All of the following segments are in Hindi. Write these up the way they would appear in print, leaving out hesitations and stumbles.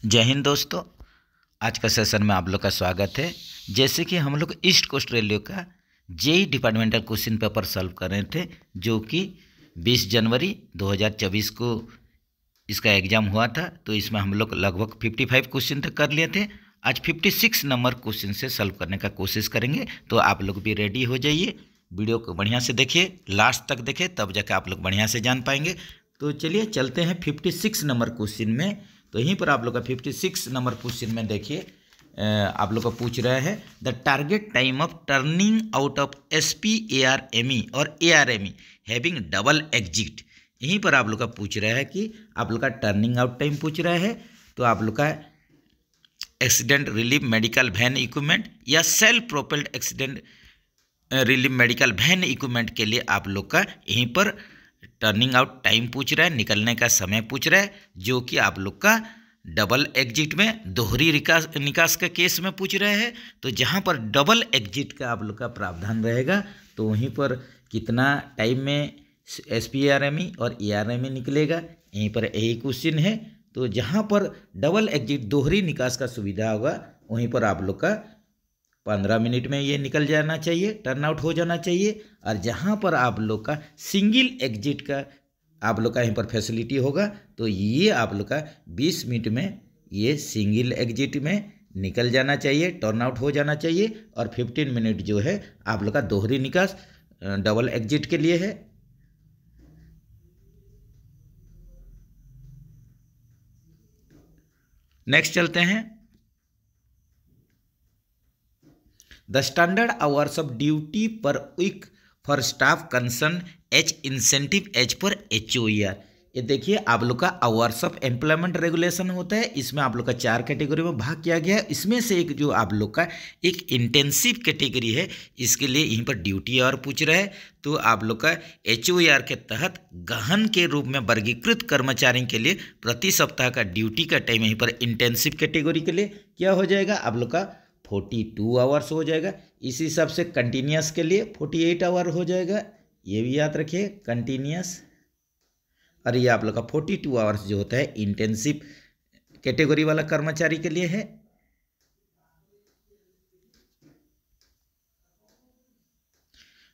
जय हिंद दोस्तों। आज का सेशन में आप लोग का स्वागत है। जैसे कि हम लोग ईस्ट कोस्ट रेलवे का JE departmental question paper solve कर रहे थे, जो कि 20 जनवरी 2024 को इसका एग्ज़ाम हुआ था। तो इसमें हम लोग लगभग 55 क्वेश्चन तक कर लिए थे। आज 56 नंबर क्वेश्चन से सॉल्व करने का कोशिश करेंगे। तो आप लोग भी रेडी हो जाइए, वीडियो को बढ़िया से देखिए, लास्ट तक देखें, तब जाकर आप लोग बढ़िया से जान पाएंगे। तो चलिए चलते हैं 56 नंबर क्वेश्चन में। तो यहीं पर आप लोग का 56 नंबर क्वेश्चन में देखिए, आप लोग को पूछ रहा है the target time of turning out of SPARME और ARME हैविंग डबल एग्जिट। यहीं पर आप लोग का पूछ रहा है कि आप लोग का टर्निंग आउट टाइम पूछ रहा है। तो आप लोग का accident relief medical van equipment या self propelled accident relief medical van equipment के लिए आप लोग का यहीं पर टर्निंग आउट टाइम पूछ रहा है, निकलने का समय पूछ रहा है, जो कि आप लोग का डबल एग्जिट में दोहरी निकास का केस में पूछ रहे हैं। तो जहाँ पर डबल एग्जिट का आप लोग का प्रावधान रहेगा, तो वहीं पर कितना टाइम में SPARME और ARME निकलेगा, यहीं पर यही क्वेश्चन है। तो जहाँ पर डबल एग्जिट दोहरी निकास का सुविधा होगा, वहीं पर आप लोग का 15 मिनट में ये निकल जाना चाहिए, टर्न आउट हो जाना चाहिए। और जहाँ पर आप लोग का सिंगल एग्जिट का आप लोग का यहीं पर फैसिलिटी होगा, तो ये आप लोग का 20 मिनट में ये सिंगल एग्जिट में निकल जाना चाहिए, टर्न आउट हो जाना चाहिए। और 15 मिनट जो है आप लोग का दोहरी निकास डबल एग्जिट के लिए है। नेक्स्ट चलते हैं। The standard hours of duty per week for staff concern H incentive H पर HOER। ये देखिए आप लोग का आवर्स ऑफ एम्प्लॉयमेंट रेगुलेशन होता है, इसमें आप लोग का 4 कैटेगरी में भाग किया गया है। इसमें से एक जो आप लोग का एक इंटेंसिव कैटेगरी है, इसके लिए यहीं पर ड्यूटी आवर पूछ रहा है। तो आप लोग का HOER के तहत गहन के रूप में वर्गीकृत कर्मचारी के लिए प्रति सप्ताह का ड्यूटी का टाइम यहीं पर इंटेंसिव कैटेगरी के लिए क्या हो जाएगा, आप लोग का 42 आवर्स हो जाएगा। इस हिसाब से कंटिन्यूस के लिए 48 आवर हो जाएगा, ये भी याद रखिए कंटिन्यूस। और ये आप लोग का 42 आवर्स जो होता है इंटेंसिव कैटेगरी वाला कर्मचारी के लिए है।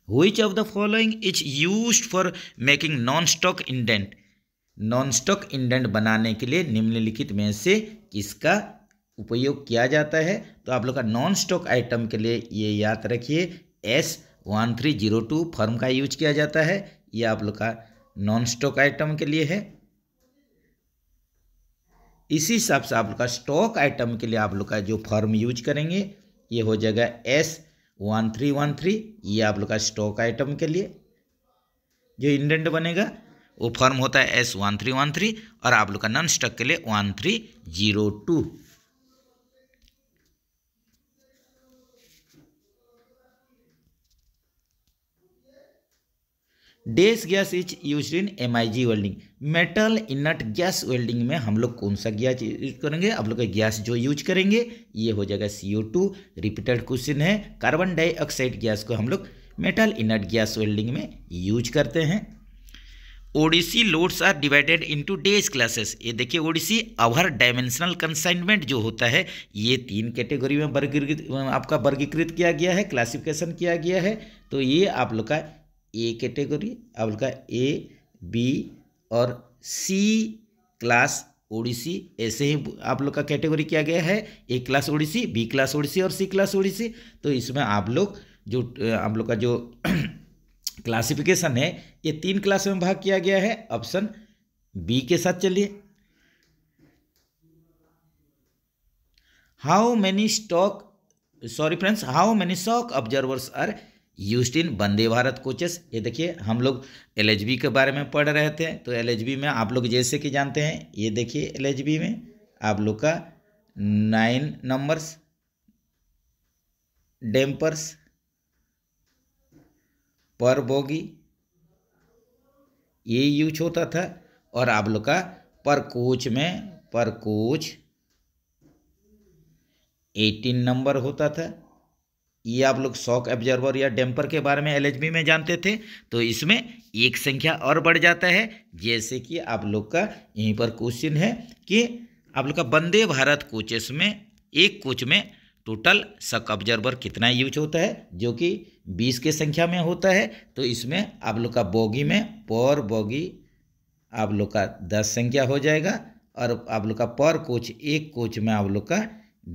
Which of the following is used for making non stock indent. Non stock indent बनाने के लिए निम्नलिखित में से किसका उपयोग किया जाता है। तो आप लोग का नॉन स्टॉक आइटम के लिए ये याद रखिए S1302 फर्म का यूज किया जाता है। ये आप लोग का नॉन स्टॉक आइटम के लिए है। इसी हिसाब से आप लोग का स्टॉक आइटम के लिए आप लोग का जो फर्म यूज करेंगे, ये हो जाएगा S1313। ये आप लोग का स्टॉक आइटम के लिए जो इंडेंट बनेगा वो फर्म होता है S1313, और आप लोग का नॉन स्टॉक के लिए 1302। Dash gas is use in MIG welding. Metal inert gas welding में हम लोग कौन सा गैस यूज करेंगे, आप लोग का गैस जो यूज करेंगे ये हो जाएगा CO2। रिपीटेड क्वेश्चन है। कार्बन डाइऑक्साइड गैस को हम लोग मेटल इनट गैस वेल्डिंग में यूज करते हैं। ODC loads are divided into dash classes. ये देखिए ODC ओवर डायमेंशनल कंसाइनमेंट जो होता है, ये 3 कैटेगरी में वर्गीकृत किया गया है, क्लासिफिकेशन किया गया है। तो ये आप लोग का A कैटेगरी, आप लोग का A, B और C क्लास ODC, ऐसे ही आप लोग का कैटेगरी किया गया है। A class ODC, B class ODC और C क्लास ODC। तो इसमें आप लोग का जो क्लासिफिकेशन है, ये 3 क्लास में भाग किया गया है। ऑप्शन B के साथ चलिए। How many shock absorbers are used in Vande Bharat coaches. ये देखिए हम लोग LHB के बारे में पढ़ रहे थे। तो LHB में आप लोग जैसे कि जानते हैं, ये देखिए LHB में आप लोग का 9 नंबर्स डैम्पर्स पर बोगी ये यूज होता था। और आप लोग का पर कोच 18 नंबर होता था। ये आप लोग शॉक एब्जॉर्बर या डैम्पर के बारे में LHB में जानते थे। तो इसमें एक संख्या और बढ़ जाता है, जैसे कि आप लोग का यहीं पर क्वेश्चन है कि आप लोग का वंदे भारत कोचेस में एक कोच में टोटल शक ऑब्जर्वर कितना यूज होता है, जो कि 20 के संख्या में होता है। तो इसमें आप लोग का बोगी में पर बोगी आप लोग का 10 संख्या हो जाएगा, और आप लोग का पर कोच एक कोच में आप लोग का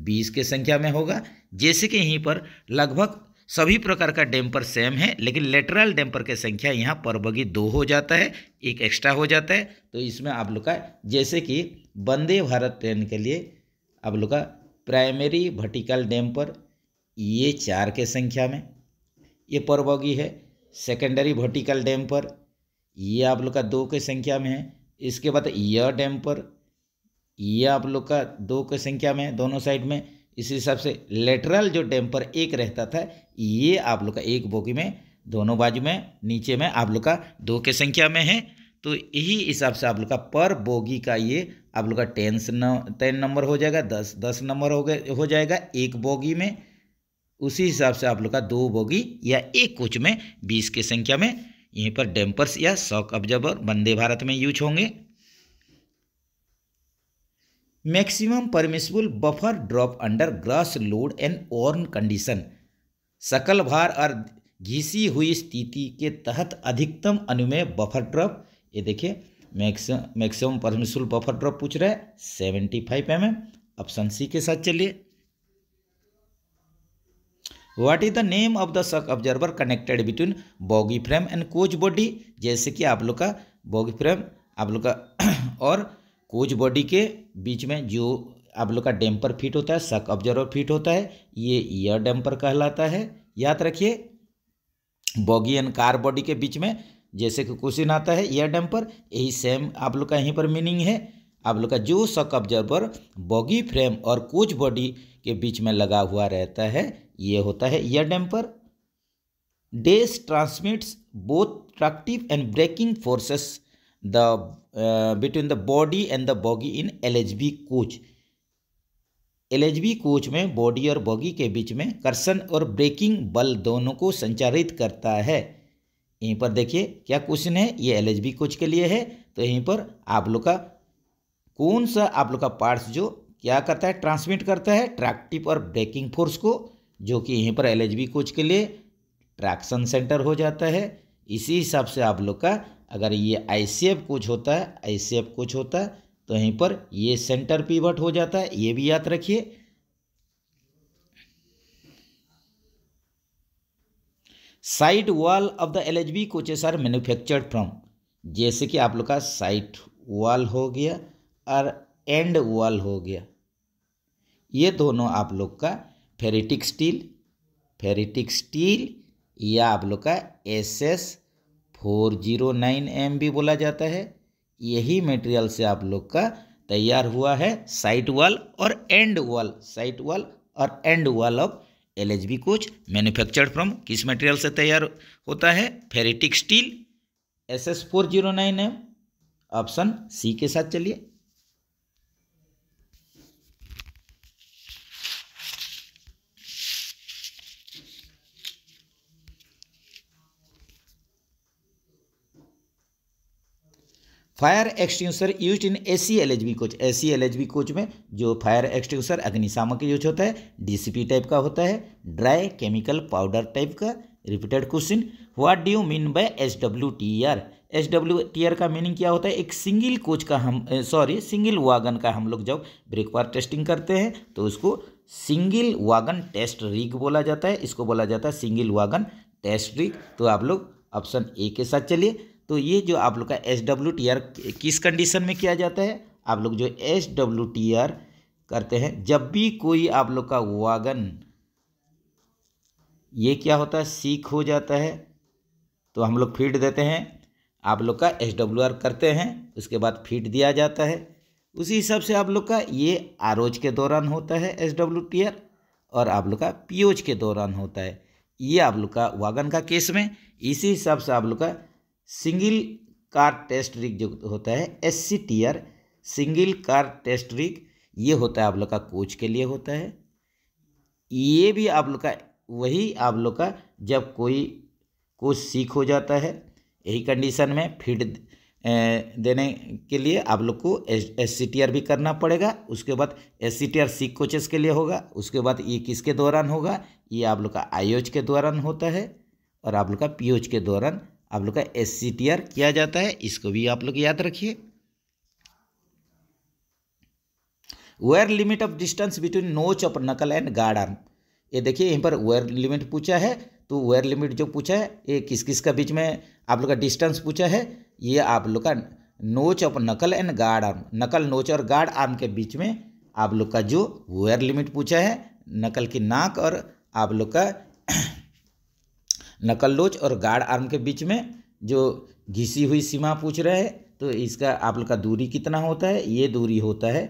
20 के संख्या में होगा। जैसे कि यहीं पर लगभग सभी प्रकार का डैम्पर सेम है, लेकिन लेटरल डैम्पर की संख्या यहाँ पर बोगी 2 हो जाता है, एक एक्स्ट्रा हो जाता है। तो इसमें आप लोग का जैसे कि वंदे भारत ट्रेन के लिए आप लोग का प्राइमरी वर्टिकल डैम्पर ये 4 के संख्या में ये पर बोगी है। सेकेंडरी वर्टिकल डैम्पर ये आप लोग का 2 के संख्या में है। इसके बाद यह डैम्पर ये आप लोग का 2 के संख्या में है दोनों साइड में। इस हिसाब से लेटरल जो डैम्पर एक रहता था ये आप लोग का एक बोगी में दोनों बाजू में नीचे में आप लोग का 2 के संख्या में है। तो यही हिसाब से आप लोग का पर बोगी का ये आप लोग का 10 नंबर हो जाएगा, 10 नंबर हो जाएगा एक बोगी में। उसी हिसाब से आप लोग का 2 बोगी या एक कोच में 20 की संख्या में यहीं पर डैम्पर्स या शॉक ऑब्जर्वर वंदे भारत में यूज होंगे। Maximum permissible buffer drop under gross load and worn condition, सकल भार और घिसी हुई स्थिति के तहत अधिकतम अनुमेय बफर ड्रॉप। ये देखिए मैक्सिमम परमिसिबल बफर ड्रॉप पूछ रहा है 75 mm। ऑप्शन सी के साथ चलिए। What is the name of the shock observer connected between boggy frame and coach body. जैसे कि आप लोग का बॉगी फ्रेम आप लोग का और कोच बॉडी के बीच में जो आप लोग का डैम्पर फिट होता है, शॉक ऑब्जर्वर फिट होता है, ये ईयर डैम्पर कहलाता है। याद रखिए बॉगी एंड कार बॉडी के बीच में जैसे कि क्वेश्चन आता है ईयर डैम्पर, यही सेम आप लोग का यहीं पर मीनिंग है। आप लोग का जो शॉक ऑब्जर्वर बॉगी फ्रेम और कोच बॉडी के बीच में लगा हुआ रहता है ये होता है yaw damper. This transmits both tractive and braking forces between the body and the bogie in LHB coach. LHB coach में बॉडी और बॉगी के बीच में कर्षण और ब्रेकिंग बल दोनों को संचारित करता है। यहीं पर देखिए क्या क्वेश्चन है, ये एलएचबी कोच के लिए है। तो यहीं पर आप लोग का कौन सा आप लोग का पार्ट्स जो क्या करता है, ट्रांसमिट करता है ट्रैक्टिव और ब्रेकिंग फोर्स को, जो कि यहीं पर एलएचबी कोच के लिए ट्रैक्शन सेंटर हो जाता है। इसी हिसाब से आप लोग का अगर ये आईसीएफ कोच होता है, आईसीएफ कोच होता है तो यहीं पर ये सेंटर पिवट हो जाता है, ये भी याद रखिए। Side wall of the LHB coaches are manufactured from. जैसे कि आप लोग का साइड वॉल हो गया और एंड वॉल हो गया, ये दोनों आप लोग का फेरिटिक स्टील या आप लोग का SS409M भी बोला जाता है। यही मटेरियल से आप लोग का तैयार हुआ है साइड वॉल और एंड वॉल, साइड वॉल और and wall of LHB coach manufactured from किस मटेरियल से तैयार होता है, ferritic steel SS409M। Option C के साथ चलिए। Fire extinguisher use in AC LHB coach. AC LHB coach में जो फायर एक्सटिंग्विशर अग्निशामक यूज होता है डीसीपी टाइप का होता है, ड्राई केमिकल पाउडर टाइप का। Repeated question, what do you mean by SWTR। SWTR का मीनिंग क्या होता है, एक सिंगल कोच का सिंगल वागन का हम लोग जब ब्रेकवार टेस्टिंग करते हैं तो उसको सिंगल वागन टेस्ट रिग बोला जाता है, इसको बोला जाता है सिंगल वागन टेस्ट रिग। तो आप लोग ऑप्शन ए के साथ चलिए। तो ये जो आप लोग का SWTR किस कंडीशन में किया जाता है, आप लोग जो SWTR करते हैं जब भी कोई आप लोग का वागन ये क्या होता है सीख हो जाता है तो हम लोग फीड देते हैं, आप लोग का SWR करते हैं, उसके बाद फीड दिया जाता है। उसी हिसाब से आप लोग का ये आरोज के दौरान होता है SWTR और आप लोग का पीओज के दौरान होता है ये आप लोग का वागन का केस में। इसी हिसाब से आप लोग का सिंगल कार टेस्ट रिग जो होता है SCTR single car test rig ये होता है आप लोग का कोच के लिए होता है। ये भी आप लोग का वही आप लोग का जब कोई कोच सीख हो जाता है यही कंडीशन में फीड देने के लिए आप लोग को SCTR भी करना पड़ेगा। उसके बाद SCTR सिक कोचेस के लिए होगा। उसके बाद ये किसके दौरान होगा, ये आप लोग का IOH के दौरान होता है और आप लोग का POH के दौरान आप लोग का SCTR किया जाता है। इसको भी आप लोग याद रखिए। Wear limit of distance between notch of knuckle and guard arm. ये देखिए यहीं पर वेयर लिमिट पूछा है, तो वेयर लिमिट जो पूछा है ये किस किस का बीच में आप लोग का डिस्टेंस पूछा है, ये आप लोग का नोच of knuckle and guard arm, नकल नोच और गार्ड आर्म के बीच में आप लोग का जो वेयर लिमिट पूछा है, नकल की नाक और आप लोग का नकल नोच और गार्ड आर्म के बीच में जो घिसी हुई सीमा पूछ रहे हैं, तो इसका आप लोग का दूरी कितना होता है, ये दूरी होता है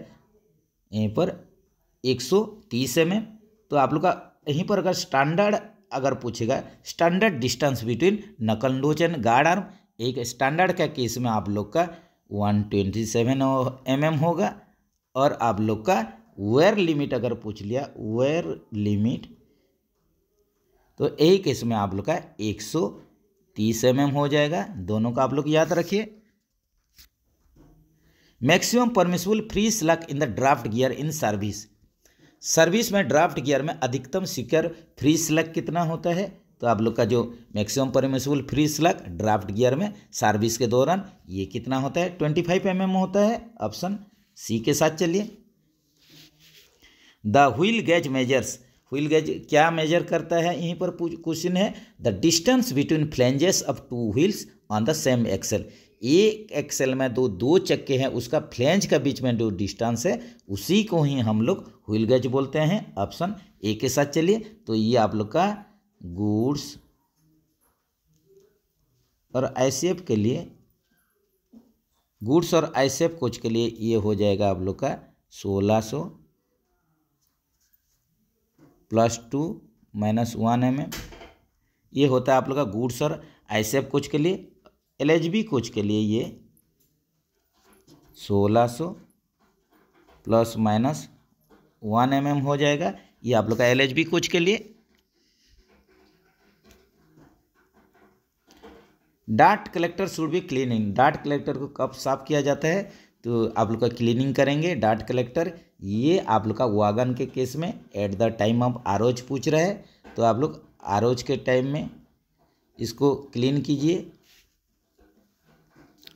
यहीं पर 130 mm। तो आप लोग का यहीं पर अगर स्टैंडर्ड अगर पूछेगा स्टैंडर्ड डिस्टेंस बिटवीन नकल नोच एंड गार्ड आर्म, एक स्टैंडर्ड का केस में आप लोग का 127 mm होगा। और आप लोग का वेयर लिमिट अगर पूछ लिया वेयर लिमिट, तो यही केस में आप लोग का 130 mm हो जाएगा। दोनों का आप लोग याद रखिए। Maximum permissible free slug in the draft gear in service, service में ड्राफ्ट गियर में अधिकतम स्वीकार फ्री स्लग कितना होता है, तो आप लोग का जो maximum permissible free slug draft gear में सर्विस के दौरान ये कितना होता है, 25 mm होता है। ऑप्शन सी के साथ चलिए। The wheel gauge measures, wheel gauge क्या मेजर करता है, यहीं पर क्वेश्चन है। The distance between flanges of two wheels on the same axle, एक एक्सेल में दो चक्के हैं, उसका फ्लैंज का बीच में जो डिस्टेंस है उसी को ही हम लोग व्हील गेज बोलते हैं। ऑप्शन ए के साथ चलिए। तो ये आप लोग का गुड्स और ICF के लिए, गुड्स और ICF कोच के लिए ये हो जाएगा आप लोग का 1600 + 2 - 1 mm। ये होता है आप लोग का गुड्स और ICF कोच के लिए। LHB कोच के लिए ये 1600 ± 1 mm हो जाएगा। ये आप लोग का LHB कोच के लिए। Dart collector should be cleaning, dart collector को कब साफ किया जाता है, तो आप लोग का क्लीनिंग करेंगे डार्ट कलेक्टर। ये आप लोग का वागन के केस में at the time of arose पूछ रहा है, तो आप लोग आरोज के टाइम में इसको क्लीन कीजिए।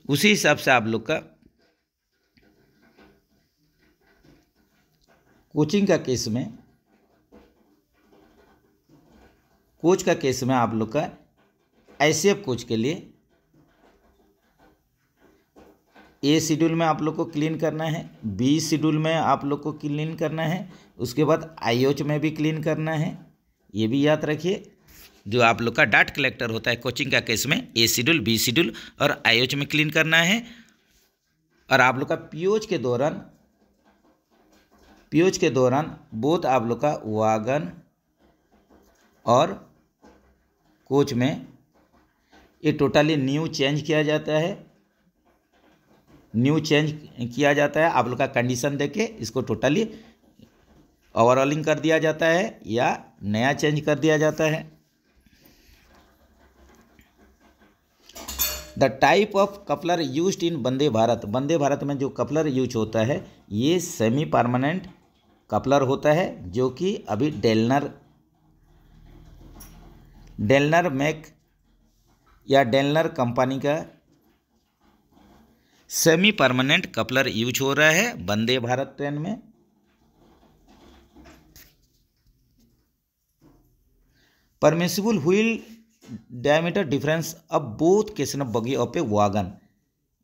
उसी हिसाब से आप लोग का कोचिंग का केस में, कोच का केस में आप लोग का ICF कोच के लिए A शेड्यूल में आप लोग को क्लीन करना है, B शेड्यूल में आप लोग को क्लीन करना है, उसके बाद IOH में भी क्लीन करना है। ये भी याद रखिए। जो आप लोग का डार्ट कलेक्टर होता है कोचिंग का केस में A शेड्यूल, B शेड्यूल और IOH में क्लीन करना है। और आप लोग का POH के दौरान बोथ आप लोग का वागन और कोच में ये टोटली न्यू चेंज किया जाता है, न्यू चेंज किया जाता है। आप लोग का कंडीशन देके इसको टोटली ओवरऑलिंग कर दिया जाता है या नया चेंज कर दिया जाता है। The type of coupler used in Vande Bharat, Vande Bharat में जो कपलर यूज होता है ये सेमी परमानेंट कपलर होता है, जो कि अभी डेलनर मैक या डेलनर कंपनी का सेमी परमानेंट कपलर यूज हो रहा है वंदे भारत ट्रेन में। परमिसिबल व्हील डायमीटर डिफरेंस अब बोथ केसन ऑफ बगी ऑफ ए वागन,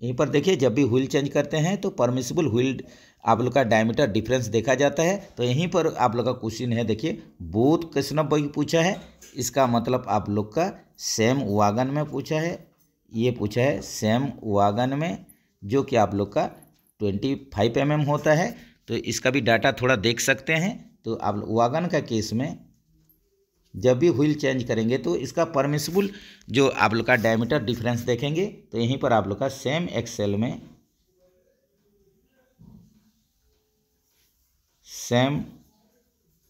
यहीं पर देखिए जब भी व्हील चेंज करते हैं तो परमिसिबल व्हील आप लोग का डायमीटर डिफरेंस देखा जाता है। तो यहीं पर आप लोग का क्वेश्चन है, देखिए बोथ केसन ऑफ बगी पूछा है, इसका मतलब आप लोग का सेम वागन में पूछा है, ये पूछा है सेम वागन में, जो कि आप लोग का 25 mm होता है। तो इसका भी डाटा थोड़ा देख सकते हैं। तो आप वागन का केस में जब भी व्हील चेंज करेंगे तो इसका परमिसिबल जो आप लोग का डायमीटर डिफरेंस देखेंगे, तो यहीं पर आप लोग का सेम एक्सेल में, सेम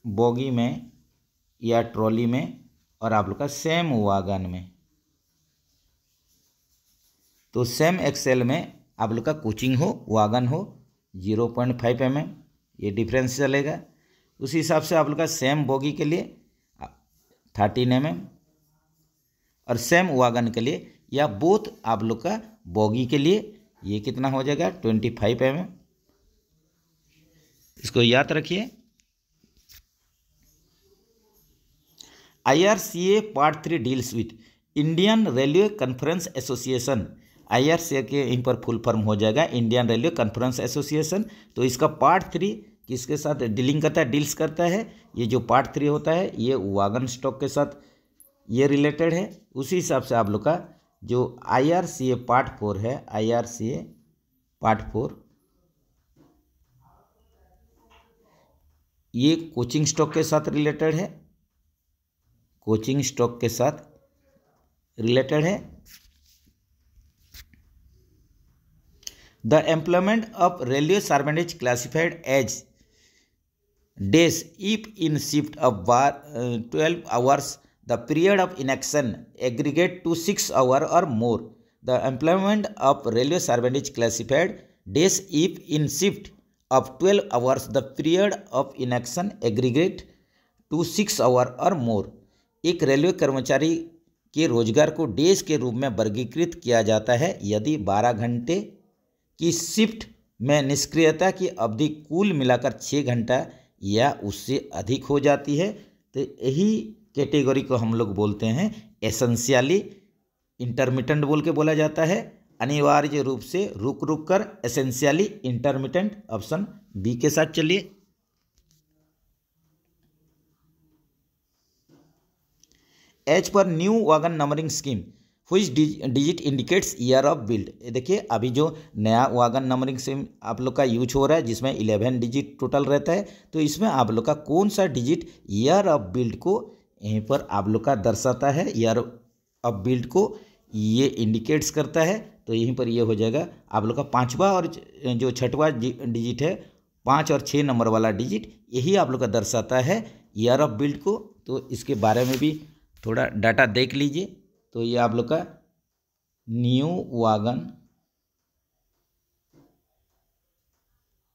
बोगी में या ट्रॉली में और आप लोग का सेम वागन में, तो सेम एक्सेल में आप लोग का कोचिंग हो वागन हो 0.5 mm, ये डिफरेंस चलेगा। उसी हिसाब से आप लोग का सेम बोगी के लिए 13 mm और सेम वागन के लिए या बोथ आप लोग का बोगी के लिए ये कितना हो जाएगा 25 mm। इसको याद रखिए। IRCA part 3 deals with Indian railway conference association. IRCA के इन पर फुल फॉर्म हो जाएगा इंडियन रेलवे कॉन्फ्रेंस एसोसिएशन। तो इसका पार्ट 3 किसके साथ डीलिंग करता है, डील्स करता है। ये जो पार्ट 3 होता है ये वागन स्टॉक के साथ ये रिलेटेड है। उसी हिसाब से आप लोग का जो IRCA पार्ट 4 है, IRCA पार्ट 4 ये कोचिंग स्टॉक के साथ रिलेटेड है, कोचिंग स्टॉक के साथ रिलेटेड है। The employment of railway servant is classified as days if in shift of 12 hours the period of inaction aggregate to 6 hours or more. The employment of railway servant is classified days if in shift of 12 hours the period of inaction aggregate to 6 hours or more. एक रेलवे कर्मचारी के रोजगार को डेज के रूप में वर्गीकृत किया जाता है यदि 12 घंटे की शिफ्ट में निष्क्रियता की अवधि कुल मिलाकर 6 घंटा या उससे अधिक हो जाती है। तो यही कैटेगरी को हम लोग बोलते हैं एसेंशियली इंटरमिटेंट बोल के बोला जाता है, अनिवार्य रूप से रुक रुक कर, एसेंशियली इंटरमिटेंट। ऑप्शन बी के साथ चलिए। As per new wagon numbering scheme which digit indicates year of build. देखिए अभी जो नया वागन नंबरिंग स्कीम आप लोग का यूज हो रहा है जिसमें 11 डिजिट टोटल रहता है, तो इसमें आप लोग का कौन सा डिजिट ईयर ऑफ बिल्ड को यहीं पर आप लोग का दर्शाता है, ईयर ऑफ बिल्ड को ये इंडिकेट्स करता है। तो यहीं पर ये हो जाएगा आप लोग का 5वां और जो 6वां डिजिट है, 5 और 6 नंबर वाला डिजिट, यही आप लोग का दर्शाता है ईयर ऑफ बिल्ड को। तो इसके बारे में भी थोड़ा डाटा देख लीजिए। तो ये आप लोग का न्यू वागन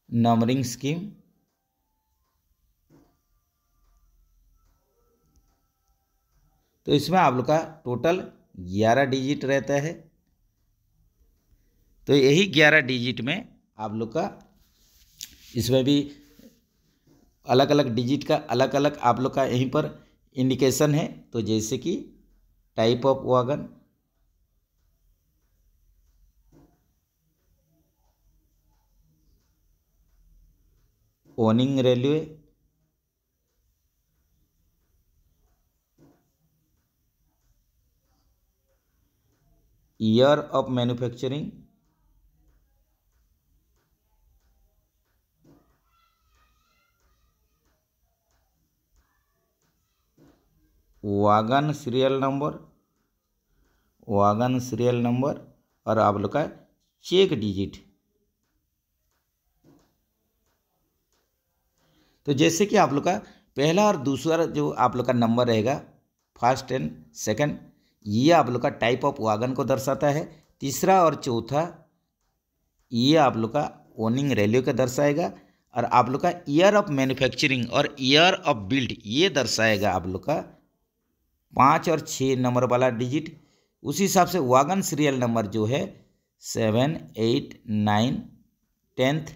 नंबरिंग स्कीम, तो इसमें आप लोग का टोटल 11 डिजिट रहता है। तो यही 11 डिजिट में आप लोग का इसमें भी अलग अलग डिजिट का अलग अलग आप लोग का यहीं पर इंडिकेशन है। तो जैसे कि type of wagon, owning railway, year of manufacturing, wagon serial number, wagon serial number और आप लोग का चेक डिजिट। तो जैसे कि आप लोग का पहला और दूसरा जो आप लोग का नंबर रहेगा, फर्स्ट एंड सेकंड, ये आप लोग का टाइप ऑफ वागन को दर्शाता है। तीसरा और चौथा ये आप लोग का ओनिंग रेलवे का दर्शाएगा। और आप लोग का ईयर ऑफ मैन्युफैक्चरिंग और ईयर ऑफ बिल्ड ये दर्शाएगा आप लोग का 5 और 6 नंबर वाला डिजिट। उसी हिसाब से वागन सीरियल नंबर जो है 7, 8, 9, 10th,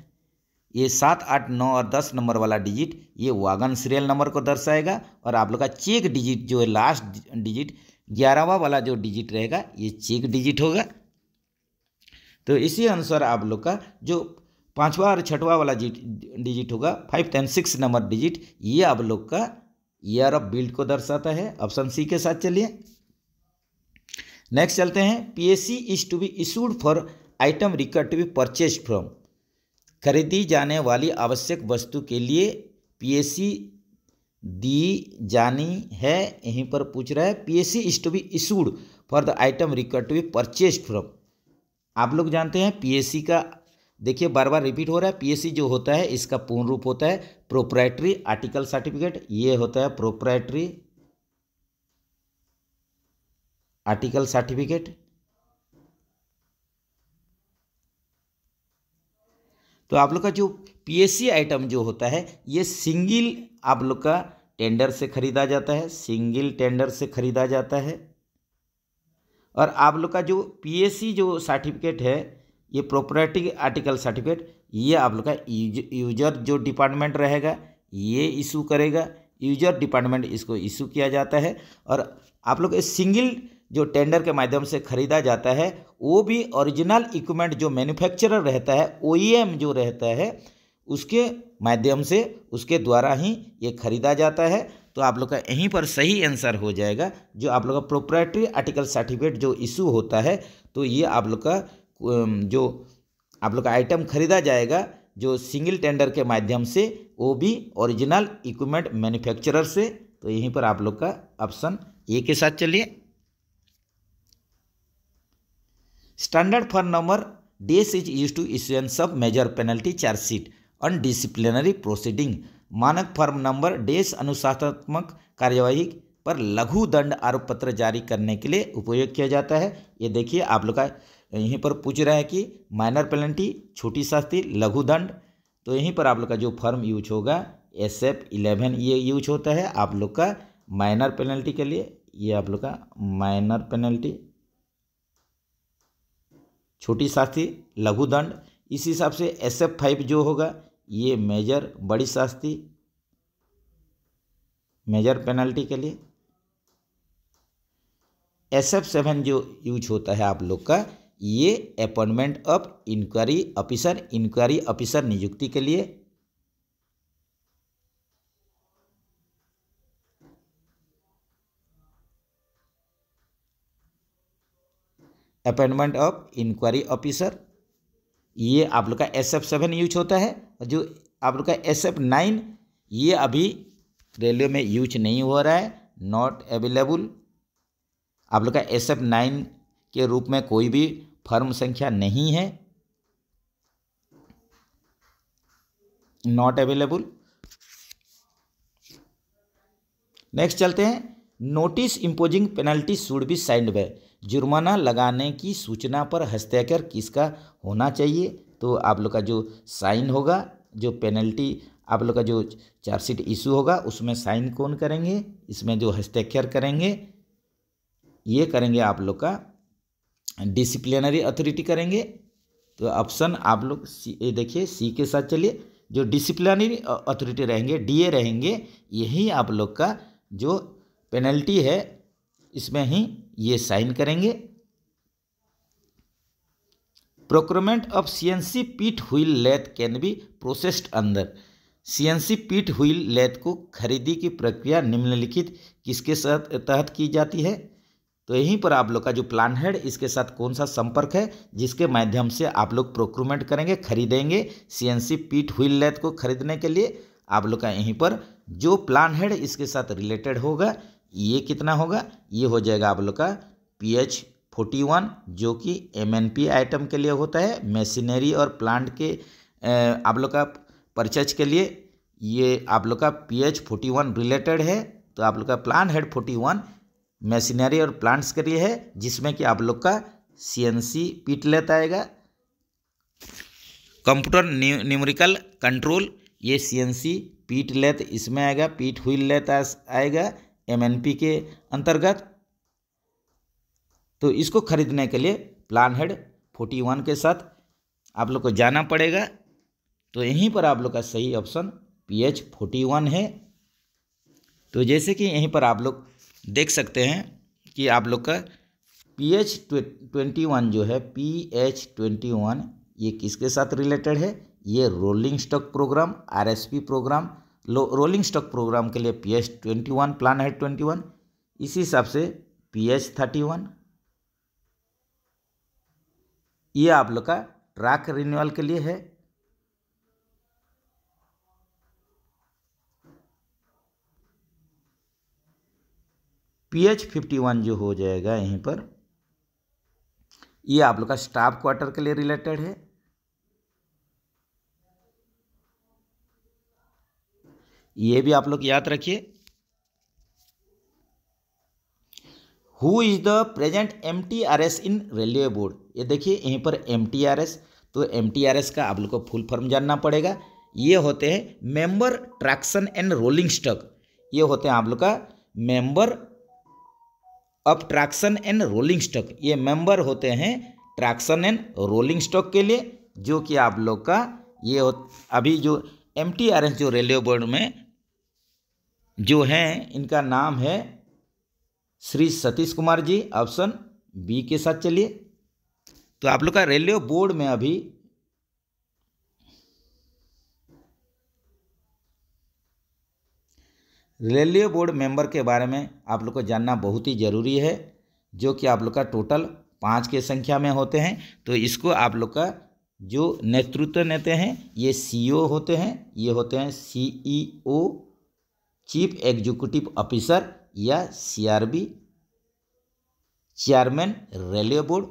ये 7, 8, 9 और 10 नंबर वाला डिजिट ये वागन सीरियल नंबर को दर्शाएगा। और आप लोग का चेक डिजिट जो है लास्ट डिजिट 11वां वाला जो डिजिट रहेगा ये चेक डिजिट होगा। तो इसी अनुसार आप लोग का जो 5वां और 6वां वाला डिजिट होगा 5, 10, 6 नंबर डिजिट, ये आप लोग का ईयर ऑफ बिल्ड को दर्शाता है। ऑप्शन सी के साथ चलिए। नेक्स्ट चलते हैं। PSC is to be issued for item required to be purchase from. खरीदी जाने वाली आवश्यक वस्तु के लिए PSC दी जानी है, यहीं पर पूछ रहा है। PSC is to be issued for the item required to be purchase from. आप लोग जानते हैं PSC का, देखिए बार बार रिपीट हो रहा है, PSC जो होता है इसका पूर्ण रूप होता है प्रोप्राइटरी आर्टिकल सर्टिफिकेट। ये होता है प्रोप्राइटरी आर्टिकल सर्टिफिकेट। तो आप लोग का जो पीएससी आइटम जो होता है ये सिंगल आप लोग का टेंडर से खरीदा जाता है, सिंगल टेंडर से खरीदा जाता है। और आप लोग का जो पीएससी जो सर्टिफिकेट है ये प्रोप्राइटरी आर्टिकल सर्टिफिकेट, ये आप लोग का यूजर जो डिपार्टमेंट रहेगा ये इशू करेगा, यूजर डिपार्टमेंट इसको इशू किया जाता है। और आप लोग इस सिंगल जो टेंडर के माध्यम से खरीदा जाता है वो भी ओरिजिनल इक्विपमेंट जो मैन्युफैक्चरर रहता है, ओईएम जो रहता है, उसके माध्यम से उसके द्वारा ही ये खरीदा जाता है। तो आप लोग का यहीं पर सही आंसर हो जाएगा। जो आप लोग का प्रोप्राइटरी आर्टिकल सर्टिफिकेट जो इशू होता है तो ये आप लोग का जो आप लोग का आइटम खरीदा जाएगा जो सिंगल टेंडर के माध्यम से, वो भी ओरिजिनल इक्विपमेंट मैन्युफैक्चरर से। तो यहीं पर आप लोग का ऑप्शन ए के साथ चलिए। Standard for number days is use to issuance of major penalty chargesheet on disciplinary proceeding. मानक फॉर्म नंबर डेज अनुशासनात्मक कार्यवाही पर लघु दंड आरोप पत्र जारी करने के लिए उपयोग किया जाता है। ये देखिए आप लोग का यहीं पर पूछ रहा है कि माइनर पेनल्टी, छोटी शास्ति, लघु दंड। तो यहीं पर आप लोग का जो फॉर्म यूज होगा SF11 ये यूज होता है आप लोग का माइनर पेनल्टी के लिए। ये आप लोग का माइनर पेनल्टी, छोटी शास्ति, लघु दंड। इस हिसाब से SF5 जो होगा ये मेजर बड़ी शास्ति, मेजर पेनल्टी के लिए। SF7 जो यूज होता है आप लोग का ये appointment of inquiry officer, inquiry officer नियुक्ति के लिए। अपॉइंटमेंट ऑफ इंक्वायरी ऑफिसर ये आप लोग का SF7 यूज होता है। और जो आप लोग का SF9 ये अभी रेलवे में यूज नहीं हो रहा है, नॉट अवेलेबल। आप लोग का SF9 के रूप में कोई भी फर्म संख्या नहीं है, नॉट अवेलेबल। नेक्स्ट चलते हैं। Notice imposing penalty should be signed by. जुर्माना लगाने की सूचना पर हस्ताक्षर किसका होना चाहिए? तो आप लोग का जो साइन होगा, जो पेनल्टी आप लोग का जो चार्जशीट इशू होगा उसमें साइन कौन करेंगे? इसमें जो हस्ताक्षर करेंगे ये करेंगे आप लोग का डिसिप्लिनरी अथॉरिटी करेंगे। तो ऑप्शन आप लोग ये देखिए सी के साथ चलिए। जो डिसिप्लिनरी अथॉरिटी रहेंगे, DA रहेंगे, यही आप लोग का जो पेनल्टी है इसमें ही ये साइन करेंगे। Procurement of CNC pit wheel lathe can be processed अंदर। CNC पीट व्हील लेथ को खरीदी की प्रक्रिया निम्नलिखित किसके तहत की जाती है? तो यहीं पर आप लोग का जो प्लान हेड इसके साथ कौन सा संपर्क है जिसके माध्यम से आप लोग प्रोक्योरमेंट करेंगे, खरीदेंगे CNC पीट व्हील लेथ को खरीदने के लिए? आप लोग का यहीं पर जो प्लान हेड इसके साथ रिलेटेड होगा ये कितना होगा? ये हो जाएगा आप लोग का PH41 जो कि MNP आइटम के लिए होता है, मशीनरी और प्लांट के आप लोग का परचेज के लिए ये आप लोग का PH41 रिलेटेड है। तो आप लोग का प्लान हेड 41 मशीनरी और प्लांट्स के लिए है, जिसमें कि आप लोग का CNC पीट लेथ आएगा। कंप्यूटर न्यूमेरिकल कंट्रोल ये CNC पीट लेथ इसमें आएगा, पीट व्हील लेथ आएगा MNP के अंतर्गत। तो इसको खरीदने के लिए प्लान हेड 41 के साथ आप लोग को जाना पड़ेगा। तो यहीं पर आप लोग का सही ऑप्शन PH41 है। तो जैसे कि यहीं पर आप लोग देख सकते हैं कि आप लोग का PH21 जो है, PH21 ये किसके साथ रिलेटेड है? ये rolling stock program, RSP program, rolling stock program के लिए PH21 प्लान हेड 21। इसी हिसाब से PH31 ये आप लोग का ट्रैक रिन्यूअल के लिए है। PH51 जो हो जाएगा यहीं पर ये आप लोग का स्टाफ क्वार्टर के लिए रिलेटेड है। ये भी आप लोग याद रखिए। Who is the present MTRS in railway board? ये देखिए यहीं पर MTRS, तो MTRS का आप लोग को फुल फॉर्म जानना पड़ेगा। ये होते हैं member traction and rolling stock, ये होते हैं आप लोग का member of traction and rolling stock. ये मेंबर होते हैं ट्रैक्शन एंड रोलिंग स्टॉक के लिए, जो कि आप लोग का ये अभी जो MTRS जो रेलवे बोर्ड में जो हैं इनका नाम है श्री सतीश कुमार जी। ऑप्शन बी के साथ चलिए। तो आप लोग का रेलवे बोर्ड में अभी रेलवे बोर्ड मेंबर के बारे में आप लोग को जानना बहुत ही ज़रूरी है, जो कि आप लोग का टोटल 5 के संख्या में होते हैं। तो इसको आप लोग का जो नेतृत्व देते हैं ये CEO होते हैं, ये होते हैं CEO चीफ एग्जीक्यूटिव ऑफिसर या CRB चेयरमैन रेलवे बोर्ड,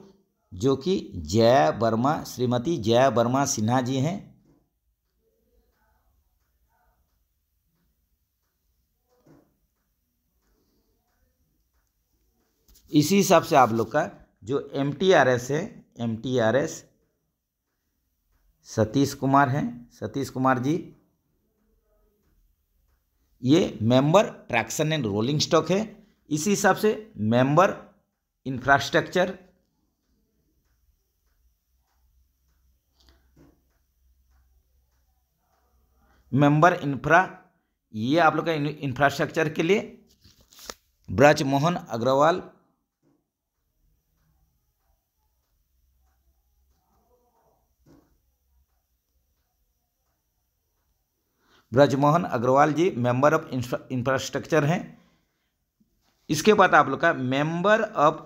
जो कि श्रीमती जया वर्मा सिन्हा जी हैं। इसी हिसाब से आप लोग का जो MTRS है, MTRS सतीश कुमार हैं, सतीश कुमार जी, ये member traction and rolling stock है। इसी हिसाब से मेंबर इंफ्रास्ट्रक्चर, मेंबर इंफ्रा, ये आप लोग का इंफ्रास्ट्रक्चर के लिए ब्रजमोहन अग्रवाल, ब्रजमोहन अग्रवाल जी मेंबर ऑफ इंफ्रास्ट्रक्चर हैं। इसके बाद आप लोग का member of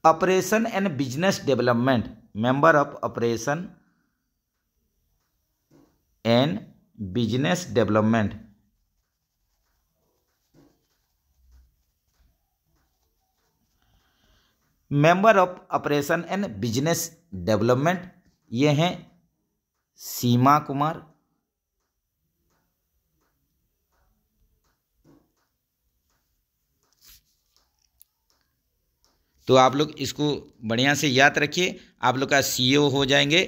operation and business development, member of operation and business development, member of operation and business development, ये हैं सीमा कुमार। तो आप लोग इसको बढ़िया से याद रखिए। आप लोग का CEO हो जाएंगे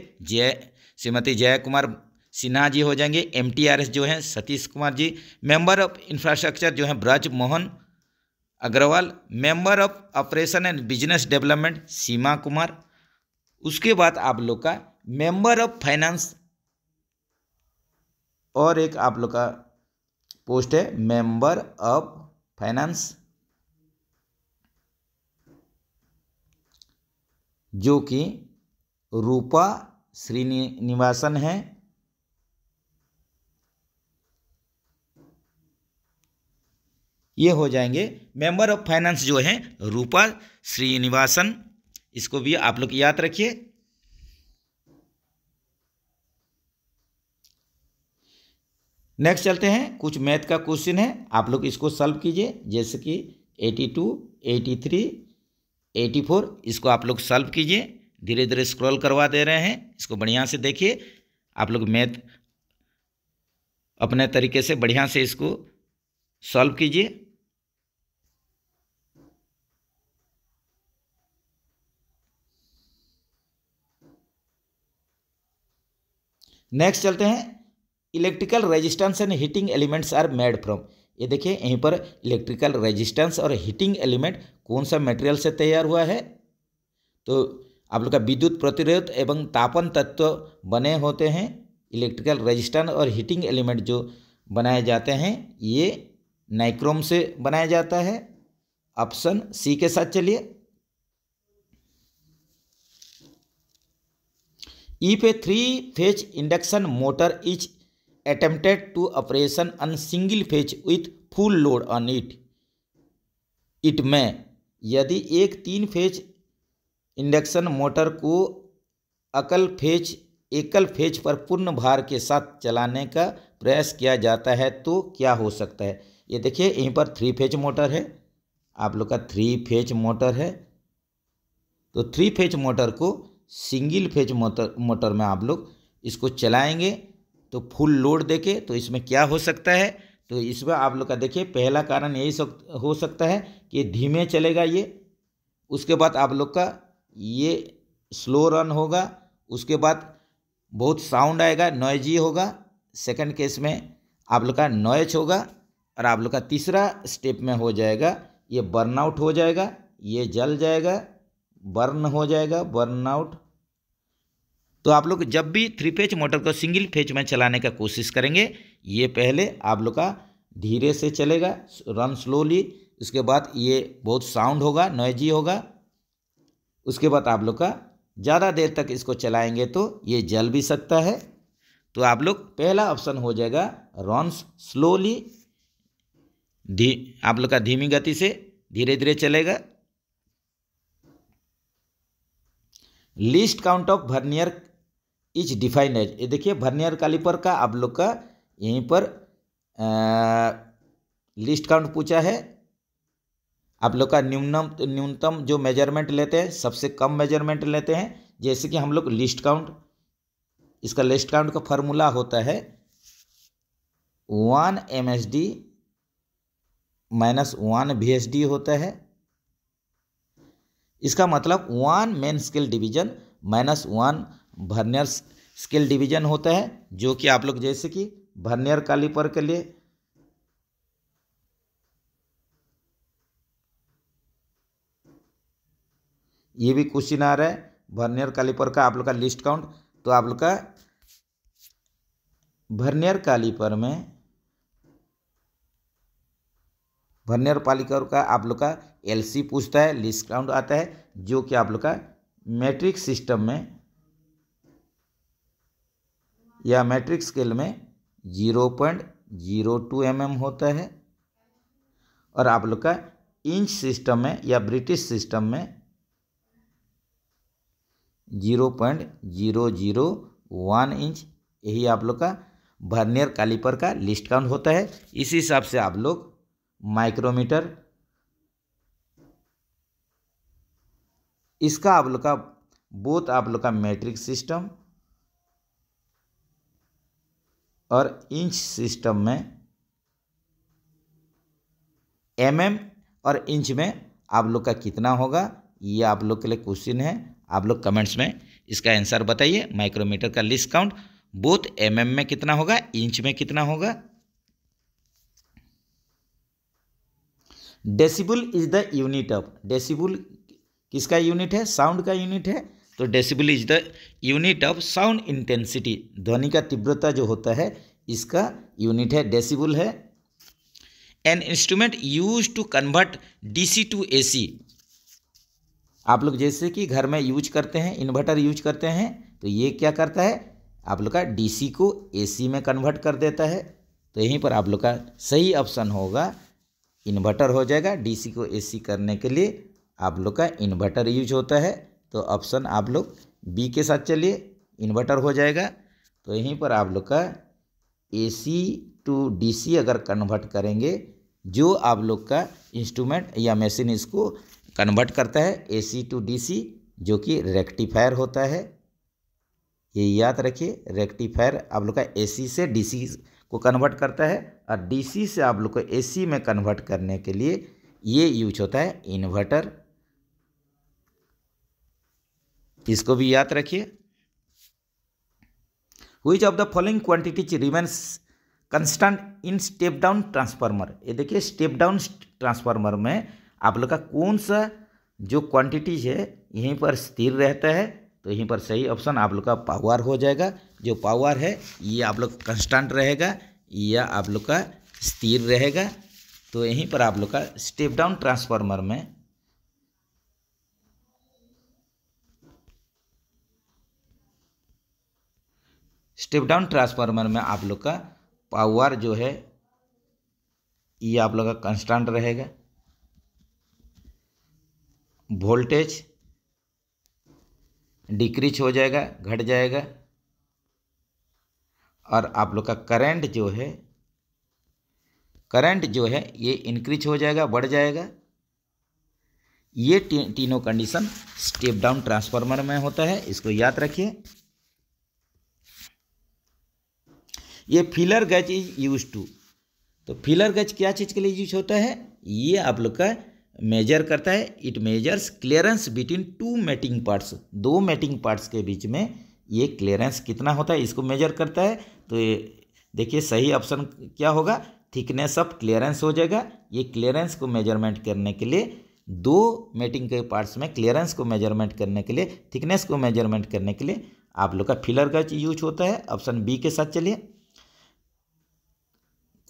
श्रीमती जय कुमार सिन्हा जी हो जाएंगे। MTRS जो हैं Satish Kumar ji, member of infrastructure जो हैं Brajmohan Agarwal, member of operation and business development Seema Kumar. उसके बाद आप लोग का मेंबर ऑफ फाइनेंस, और एक आप लोग का पोस्ट है मेंबर ऑफ फाइनेंस, जो कि रूपा श्रीनिवासन है। ये हो जाएंगे मेंबर ऑफ फाइनेंस जो हैं रूपा श्रीनिवासन, इसको भी आप लोग याद रखिए। नेक्स्ट चलते हैं, कुछ मैथ का क्वेश्चन है, आप लोग इसको सॉल्व कीजिए। जैसे कि 82, 83, 84, इसको आप लोग सॉल्व कीजिए। धीरे धीरे स्क्रॉल करवा दे रहे हैं, इसको बढ़िया से देखिए। आप लोग मैथ अपने तरीके से बढ़िया से इसको सॉल्व कीजिए। नेक्स्ट चलते हैं, electrical resistance and heating elements are made from. ये देखिए यहीं पर इलेक्ट्रिकल रेजिस्टेंस और हीटिंग एलिमेंट कौन सा मटेरियल से तैयार हुआ है। तो आप लोग का विद्युत प्रतिरोध एवं तापन तत्व बने होते हैं। इलेक्ट्रिकल रेजिस्टेंस और हीटिंग एलिमेंट जो बनाए जाते हैं ये नाइक्रोम से बनाया जाता है। ऑप्शन सी के साथ चलिए। If a 3-phase induction motor is attempted to operation on single phase with full load on it, it may, यदि एक 3 फेज इंडक्शन मोटर को एकल फेज पर पूर्ण भार के साथ चलाने का प्रयास किया जाता है तो क्या हो सकता है। ये देखिए यहीं पर 3 फेज मोटर है, आप लोग का 3 फेज मोटर है। तो 3 फेज मोटर को सिंगल फेज मोटर में आप लोग इसको चलाएंगे तो फुल लोड देके, तो इसमें क्या हो सकता है। तो इसमें आप लोग का देखिए पहला कारण यही हो सकता है कि धीमे चलेगा ये। उसके बाद आप लोग का ये स्लो रन होगा, उसके बाद बहुत साउंड आएगा, नॉइजी होगा। सेकंड केस में आप लोग का नॉइज होगा। और आप लोग का तीसरा स्टेप में हो जाएगा ये बर्नआउट हो जाएगा, ये जल जाएगा, बर्न हो जाएगा, बर्नआउट। तो आप लोग जब भी 3 फेज मोटर को सिंगल फेज में चलाने का कोशिश करेंगे, ये पहले आप लोग का धीरे से चलेगा, रन स्लोली। उसके बाद ये बहुत साउंड होगा, नॉइजी होगा। उसके बाद आप लोग का ज़्यादा देर तक इसको चलाएंगे तो ये जल भी सकता है। तो आप लोग पहला ऑप्शन हो जाएगा रन्स स्लोली, आप लोग का धीमी गति से धीरे धीरे चलेगा। Least count of vernier is defined as, ये देखिए वर्नियर कैलिपर का आप लोग का यहीं पर लिस्ट काउंट पूछा है। आप लोग का न्यूनतम जो मेजरमेंट लेते हैं, सबसे कम मेजरमेंट लेते हैं। जैसे कि हम लोग लिस्ट काउंट, इसका लिस्ट काउंट का फॉर्मूला होता है 1 MSD माइनस 1 VSD होता है। इसका मतलब 1 main scale division minus 1 vernier scale division होता है, जो कि आप लोग जैसे कि वर्नियर कैलिपर के लिए ये भी क्वेश्चन आ रहा है वर्नियर कैलिपर का आप लोग का लिस्ट काउंट। तो आप लोग का वर्नियर कैलिपर में वर्नियर कैलिपर का आप लोग का LC पूछता है, लिस्ट काउंट आता है, जो कि आप लोग का मैट्रिक सिस्टम में या मैट्रिक स्केल में 0.02 mm होता है। और आप लोग का इंच सिस्टम में या ब्रिटिश सिस्टम में 0.001 इंच, यही आप लोग का वर्नियर कैलिपर का लिस्ट काउंट होता है। इसी हिसाब से आप लोग माइक्रोमीटर, इसका आप लोग का बोथ आप लोग का मैट्रिक सिस्टम और इंच सिस्टम में mm और इंच में आप लोग का कितना होगा, ये आप लोग के लिए क्वेश्चन है। आप लोग कमेंट्स में इसका आंसर बताइए। माइक्रोमीटर का लिस्ट काउंट बोथ mm में कितना होगा, इंच में कितना होगा। Decibel is the unit of, decibel किसका यूनिट है, साउंड का यूनिट है। तो decibel is the unit of sound intensity, ध्वनि का तीव्रता जो होता है इसका यूनिट है, डेसिबल है। An instrument use to convert DC to AC, आप लोग जैसे कि घर में यूज करते हैं, इन्वर्टर यूज करते हैं, तो ये क्या करता है, आप लोग का DC को AC में कन्वर्ट कर देता है। तो यहीं पर आप लोग का सही ऑप्शन होगा इन्वर्टर हो जाएगा। DC को AC करने के लिए आप लोग का इन्वर्टर यूज होता है। तो ऑप्शन आप लोग B के साथ चलिए, इन्वर्टर हो जाएगा। तो यहीं पर आप लोग का AC टू DC अगर कन्वर्ट करेंगे, जो आप लोग का इंस्ट्रूमेंट या मशीन इसको कन्वर्ट करता है AC टू DC, जो कि रेक्टिफायर होता है, ये याद रखिए। रेक्टिफायर आप लोग का AC से DC को कन्वर्ट करता है, और DC से आप लोग को AC में कन्वर्ट करने के लिए ये यूज होता है इन्वर्टर, इसको भी याद रखिए। Which of the following quantities remains constant in step down transformer, ये देखिए स्टेप डाउन ट्रांसफार्मर में आप लोग का कौन सा जो क्वांटिटीज है यहीं पर स्थिर रहता है। तो यहीं पर सही ऑप्शन आप लोग का पावर हो जाएगा। जो पावर है ये आप लोग कांस्टेंट रहेगा या आप लोग का स्थिर रहेगा। तो यहीं पर आप लोग का स्टेप डाउन ट्रांसफार्मर में आप लोग का पावर जो है ये आप लोग का कांस्टेंट रहेगा। वोल्टेज डिक्रीज हो जाएगा, घट जाएगा। और आप लोग का करंट जो है ये इंक्रीज हो जाएगा, बढ़ जाएगा। ये तीनों कंडीशन स्टेप डाउन ट्रांसफार्मर में होता है, इसको याद रखिए। ये feeler gauge is use to, तो फिलर गेज क्या चीज़ के लिए यूज होता है, ये आप लोग का मेजर करता है? It measures clearance between two mating parts, दो मैटिंग पार्ट्स के बीच में ये क्लियरेंस कितना होता है इसको मेजर करता है। तो ये देखिए सही ऑप्शन क्या होगा? थिकनेस ऑफ क्लियरेंस हो जाएगा। ये क्लियरेंस को मेजरमेंट करने के लिए, दो मैटिंग के पार्ट्स में क्लियरेंस को मेजरमेंट करने के लिए, थिकनेस को मेजरमेंट करने के लिए आप लोग का फिलर का यूज होता है। ऑप्शन बी के साथ चलिए।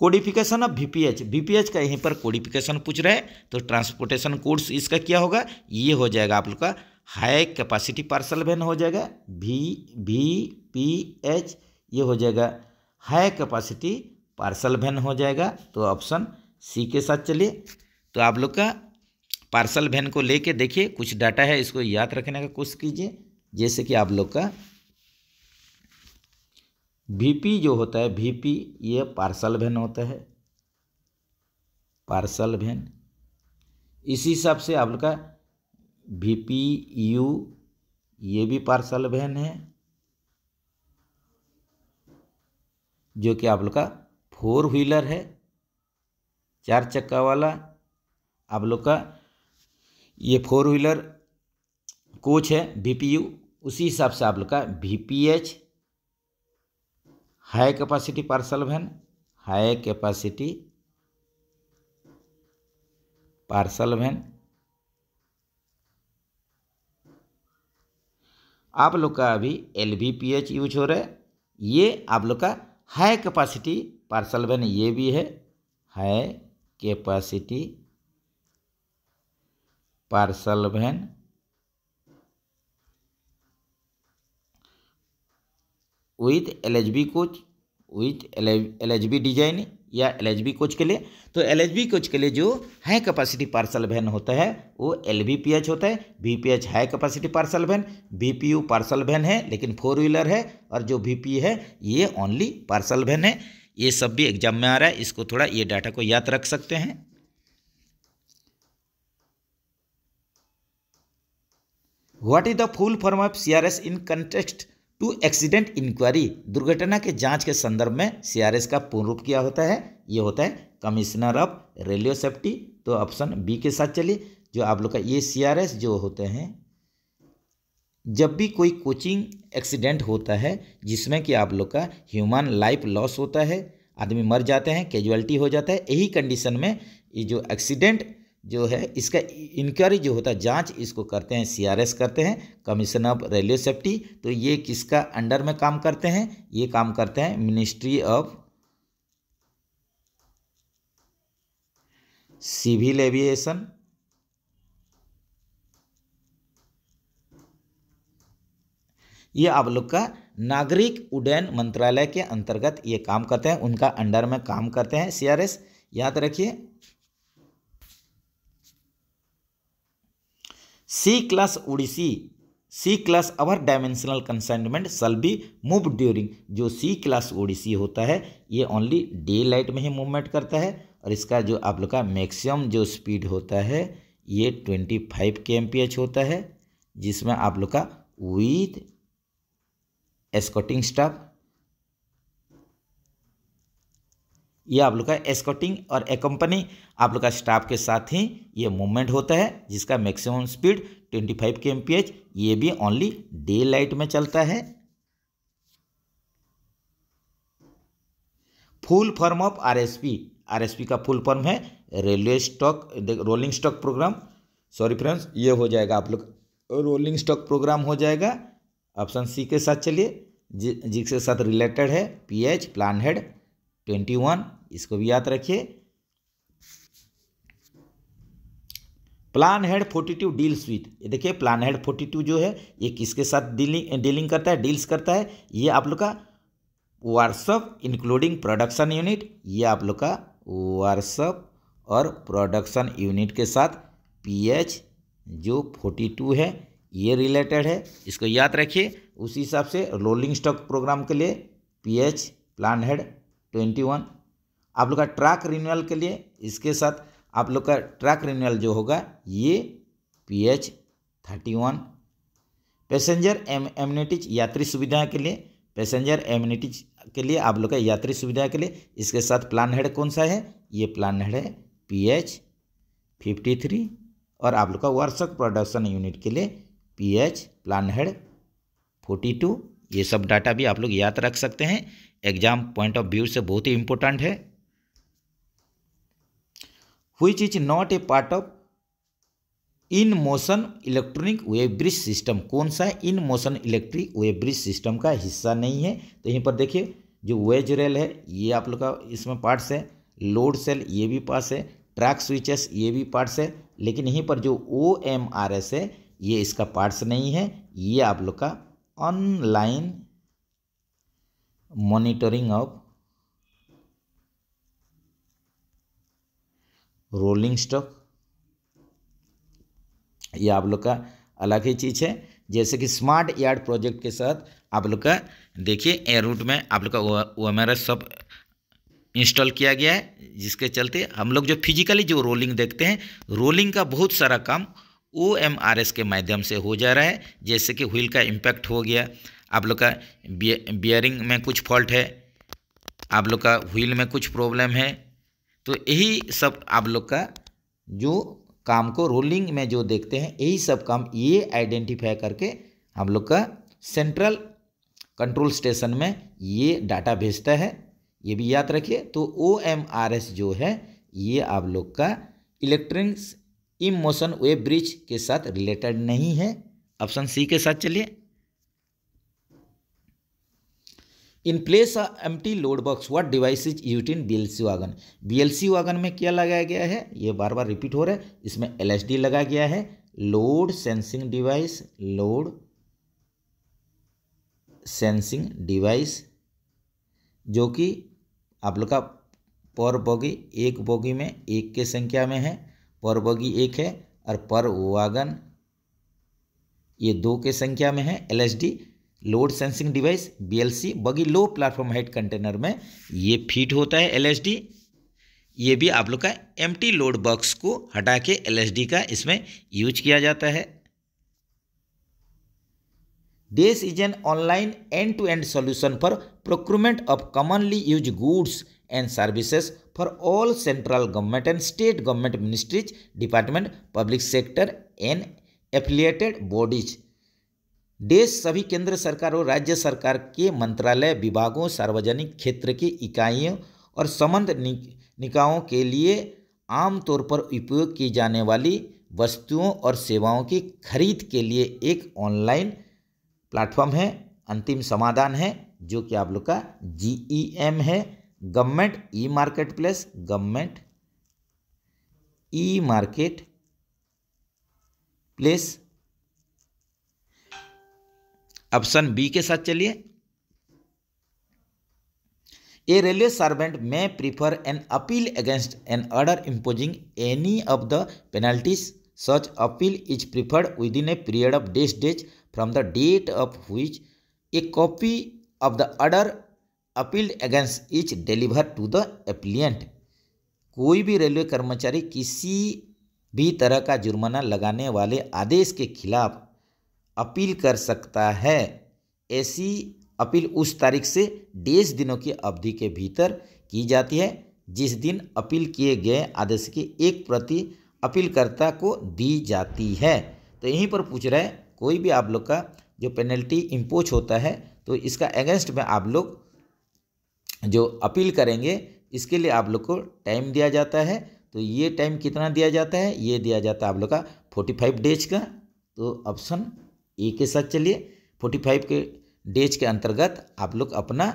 कोडिफिकेशन ऑफ वीपीएच, वीपीएच का यहीं पर कोडिफिकेशन पूछ रहा है, तो ट्रांसपोर्टेशन कोड्स इसका क्या होगा? ये हो जाएगा आप लोग का हाई कैपेसिटी पार्सल वैन हो जाएगा, वीपीएच। ये हो जाएगा हाई कैपेसिटी पार्सल वैन हो जाएगा। तो ऑप्शन सी के साथ चलिए। तो आप लोग का पार्सल वैन को लेके देखिए कुछ डाटा है, इसको याद रखने का कोशिश कीजिए। जैसे कि आप लोग का वीपी जो होता है, वीपी ये पार्सल वैन होता है, पार्सल वैन। इसी हिसाब से आप लोग का वीपीयू ये भी पार्सल वैन है, जो कि आप लोग का 4 व्हीलर है, 4 चक्का वाला आप लोग का ये 4 व्हीलर कोच है वीपीयू। उसी हिसाब से आप लोग का VPH high capacity parcel van, high capacity parcel van. आप लोग का अभी एलवीपीएच यूज हो रहा है, ये आप लोग का हाई कैपेसिटी पार्सल वैन ये भी है, high capacity parcel van. With LHB coach, with LHB design या एलएचबी कोच के लिए। तो एलएचबी कोच के लिए जो हाई कैपेसिटी पार्सल वैन होता है वो एलवीपीएच होता है। VPH high capacity parcel van, VPU parcel van है लेकिन 4 व्हीलर है, और जो वीपी है ये ओनली पार्सल वैन है। ये सब भी एग्जाम में आ रहा है, इसको थोड़ा ये डाटा को याद रख सकते हैं। What is the full form of CRS in context to accident inquiry? दुर्घटना के जांच के संदर्भ में सीआरएस का पूर्ण रूप क्या होता है? ये होता है कमिश्नर ऑफ रेलवे सेफ्टी। तो ऑप्शन बी के साथ चलिए। जो आप लोग का ये सीआरएस जो होते हैं, जब भी कोई कोचिंग एक्सीडेंट होता है जिसमें कि आप लोग का ह्यूमन लाइफ लॉस होता है, आदमी मर जाते हैं, कैजुअलिटी हो जाता है, यही कंडीशन में ये जो एक्सीडेंट जो है इसका इंक्वायरी जो होता है, जांच इसको करते हैं सीआरएस करते हैं, कमीशन ऑफ रेलवे सेफ्टी। तो ये किसका अंडर में काम करते हैं? ये काम करते हैं मिनिस्ट्री ऑफ सिविल एविएशन। ये आप लोग का नागरिक उड्डयन मंत्रालय के अंतर्गत ये काम करते हैं, उनका अंडर में काम करते हैं सीआरएस, याद रखिए। C class ODC, C class over dimensional consignment shall be move during. जो सी क्लास ओडिसी होता है ये ओनली डे लाइट में ही मूवमेंट करता है, और इसका जो आप लोग का मैक्सिमम जो स्पीड होता है ये 25 kmph होता है, जिसमें आप लोग का विथ एस्कॉर्टिंग स्टाफ, ये आप लोग का एस्कॉर्टिंग और एकम्पनी आप लोग का स्टाफ के साथ ही ये मूवमेंट होता है, जिसका मैक्सिमम स्पीड 25 kmph। ये भी ओनली डे लाइट में चलता है। Full form of RSP, RSP का फुल फॉर्म है railway stock rolling stock program. Sorry friends, ये हो जाएगा आप लोग रोलिंग स्टॉक प्रोग्राम हो जाएगा। ऑप्शन सी के साथ चलिए, जिसके साथ रिलेटेड है पीएच प्लान हेड 21, इसको भी याद रखिए। प्लान हेड 42 डील्स विथ, ये देखिए प्लान हेड 42 जो है ये किसके साथ डीलिंग करता है, डील्स करता है? ये आप लोग का वर्कशॉप इंक्लूडिंग प्रोडक्शन यूनिट, ये आप लोग का वर्कशॉप और प्रोडक्शन यूनिट के साथ पीएच जो 42 है ये रिलेटेड है, इसको याद रखिए। उसी हिसाब से रोलिंग स्टॉक प्रोग्राम के लिए पीएच प्लान हेड 21। आप लोग का ट्रैक रिन्यूअल के लिए इसके साथ आप लोग का ट्रैक रिन्यूअल जो होगा ये पीएच 31। पैसेंजर एमिनिटीज यात्री सुविधा के लिए, पैसेंजर एमिनिटीज के लिए आप लोग का यात्री सुविधा के लिए इसके साथ प्लान हेड कौन सा है? ये प्लान हेड है पीएच 53 और आप लोग का वार्षिक प्रोडक्शन यूनिट के लिए पीएच प्लान हेड 42। ये सब डाटा भी आप लोग याद रख सकते हैं, एग्जाम पॉइंट ऑफ व्यू से बहुत ही इंपॉर्टेंट है। Which is not a part of in motion electronic wave bridge system, कौन सा in motion electric wave bridge system का हिस्सा नहीं है। तो यहीं पर देखिए जो वेज रेल है ये आप लोग का इसमें पार्ट्स है, लोड सेल ये भी पार्ट्स है, ट्रैक स्विचेस ये भी पार्ट्स है, लेकिन यहीं पर जो OMRS है ये इसका पार्ट्स नहीं है। ये आप लोग का online monitoring of rolling stock, ये आप लोग का अलग ही चीज़ है। जैसे कि स्मार्ट यार्ड प्रोजेक्ट के साथ आप लोग का देखिए एयर रूट में आप लोग का OMRS सब इंस्टॉल किया गया है, जिसके चलते हम लोग जो फिजिकली जो रोलिंग देखते हैं, रोलिंग का बहुत सारा काम OMRS के माध्यम से हो जा रहा है। जैसे कि व्हील का इम्पैक्ट हो गया, आप लोग का बियरिंग में कुछ फॉल्ट है, आप लोग का व्हील में कुछ प्रॉब्लम है, तो यही सब आप लोग का जो काम को रोलिंग में जो देखते हैं यही सब काम ये आइडेंटिफाई करके हम लोग का सेंट्रल कंट्रोल स्टेशन में ये डाटा भेजता है, ये भी याद रखिए। तो OMRS जो है ये आप लोग का electronics in motion wave bridge के साथ रिलेटेड नहीं है। ऑप्शन सी के साथ चलिए। In place a empty load box what device is used in BLC wagon, BLC wagon में क्या लगाया गया है, ये बार बार रिपीट हो रहा है, इसमें LSD लगाया गया है, load sensing device, load sensing device, जो कि आप लोग का पर बोगी, एक बोगी में एक के संख्या में है, पर बोगी एक है, और पर वागन ये 2 के संख्या में है। LSD load sensing device BLC बगी लो प्लेटफॉर्म हाइट कंटेनर में ये फिट होता है LSD। ये भी आप लोग का एम्प्टी लोड बॉक्स को हटा के LSD का इसमें यूज किया जाता है। This is an online end to end solution for procurement of commonly use goods and services for all central government and state government ministries, department, public sector and affiliated bodies. देश सभी केंद्र सरकार और राज्य सरकार के मंत्रालय, विभागों, सार्वजनिक क्षेत्र की इकाइयों और संबद्ध निकायों के लिए आमतौर पर उपयोग की जाने वाली वस्तुओं और सेवाओं की खरीद के लिए एक ऑनलाइन प्लेटफॉर्म है, अंतिम समाधान है, जो कि आप लोग का GEM है, government e-market place, government e-market place. Option B के साथ चलिए। A railway servant may prefer an appeal against an order imposing any of the penalties, such appeal is preferred within a period of days from the date of which a copy of the order appealed against is deliver to the appellant. कोई भी रेलवे कर्मचारी किसी भी तरह का जुर्माना लगाने वाले आदेश के खिलाफ अपील कर सकता है। ऐसी अपील उस तारीख से 10 दिनों की अवधि के भीतर की जाती है जिस दिन अपील किए गए आदेश की एक प्रति अपीलकर्ता को दी जाती है। तो यहीं पर पूछ रहा है कोई भी आप लोग का जो पेनल्टी इम्पोज होता है तो इसका अगेंस्ट में आप लोग जो अपील करेंगे इसके लिए आप लोग को टाइम दिया जाता है। तो ये टाइम कितना दिया जाता है, ये दिया जाता है आप लोग का 45 डेज का। तो ऑप्शन ए के साथ चलिए। 45 के डेज के अंतर्गत आप लोग अपना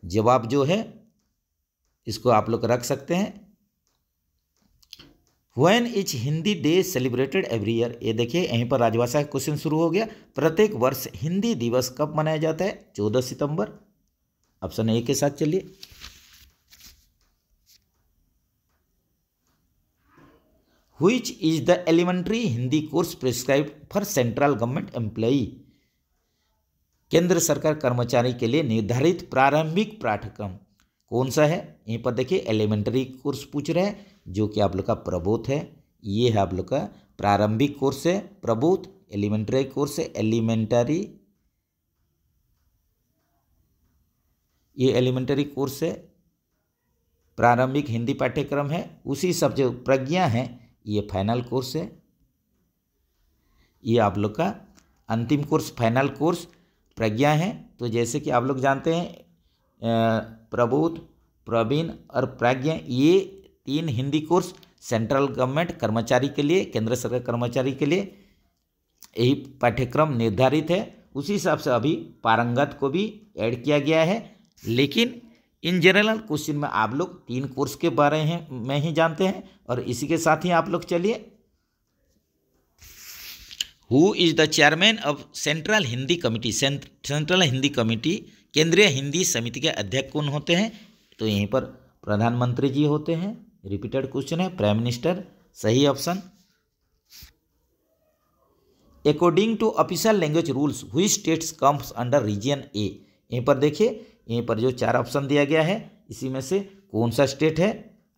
जवाब जो है इसको आप लोग रख सकते हैं। When is Hindi day celebrated every year, ये देखिए यहीं पर राजभाषा का क्वेश्चन शुरू हो गया। प्रत्येक वर्ष हिंदी दिवस कब मनाया जाता है? 14 सितंबर। ऑप्शन ए के साथ चलिए। Which is the elementary Hindi course prescribed for central government employee, केंद्र सरकार कर्मचारी के लिए निर्धारित प्रारंभिक पाठ्यक्रम कौन सा है? यहीं पर देखिए एलिमेंट्री कोर्स पूछ रहे हैं जो कि आप लोग का प्रबोध है। ये है आप लोग का प्रारंभिक कोर्स है प्रबोध, एलिमेंट्री कोर्स है एलिमेंट्री, ये एलिमेंट्री कोर्स है, प्रारंभिक हिंदी पाठ्यक्रम है। उसी सब जो प्रज्ञा है ये फाइनल कोर्स है, ये आप लोग का अंतिम कोर्स फाइनल कोर्स प्रज्ञा है। तो जैसे कि आप लोग जानते हैं प्रबोध, प्रवीण और प्रज्ञा, ये 3 हिंदी कोर्स सेंट्रल गवर्नमेंट कर्मचारी के लिए, केंद्र सरकार कर्मचारी के लिए यही पाठ्यक्रम निर्धारित है। उसी हिसाब से अभी पारंगत को भी ऐड किया गया है। लेकिन इन जनरल क्वेश्चन में आप लोग 3 कोर्स के बारे में ही जानते हैं। और इसी के साथ ही आप लोग चलिए, who is the chairman of central Hindi committee, central Hindi committee, केंद्रीय हिंदी समिति के अध्यक्ष कौन होते हैं? तो यहीं पर प्रधानमंत्री जी होते हैं। रिपीटेड क्वेश्चन है, प्राइम मिनिस्टर सही option. According to official language rules which states comes under region A. यहीं पर देखिए, यहीं पर जो 4 ऑप्शन दिया गया है इसी में से कौन सा स्टेट है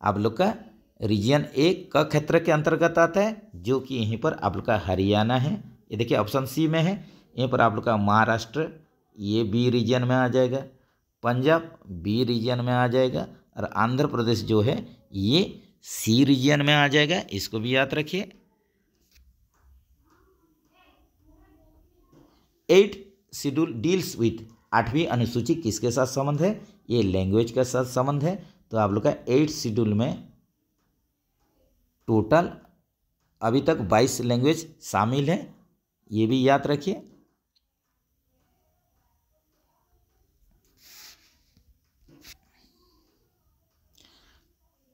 आप लोग का रीजन ए का क्षेत्र के अंतर्गत आता है, जो कि यहीं पर आप लोग का हरियाणा है। ये देखिए ऑप्शन सी में है। यहीं पर आप लोग का महाराष्ट्र, ये बी रीजन में आ जाएगा, पंजाब बी रीजन में आ जाएगा, और आंध्र प्रदेश जो है ये सी रीजन में आ जाएगा। इसको भी याद रखिए। 8 शेड्यूल डील्स विथ, 8वीं अनुसूची किसके साथ संबंध है? ये लैंग्वेज के साथ संबंध है। तो आप लोग का 8 शेड्यूल में टोटल अभी तक 22 लैंग्वेज शामिल है, ये भी याद रखिए।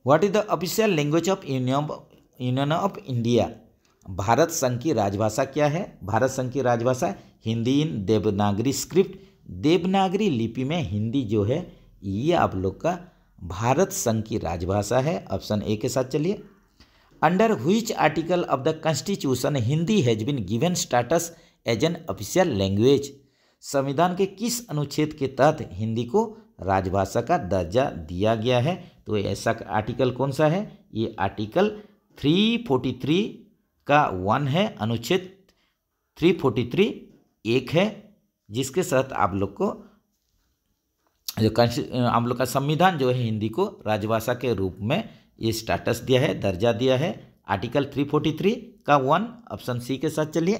What is the official language of union of India? Bharat संघ की राजभाषा क्या है? भारत संघ की राजभाषा हिंदी इन देवनागरी स्क्रिप्ट, देवनागरी लिपि में हिंदी जो है ये आप लोग का भारत संघ की राजभाषा है। ऑप्शन ए के साथ चलिए। Under which article of the constitution Hindi has been given status as an official language? संविधान के किस अनुच्छेद के तहत हिंदी को राजभाषा का दर्जा दिया गया है? तो ऐसा आर्टिकल कौन सा है? ये आर्टिकल 343 का 1 है, अनुच्छेद 343 1 है, जिसके साथ आप लोग को जो आप लोग का संविधान जो है हिंदी को राजभाषा के रूप में ये स्टेटस दिया है, दर्जा दिया है। आर्टिकल 343 का 1, ऑप्शन सी के साथ चलिए।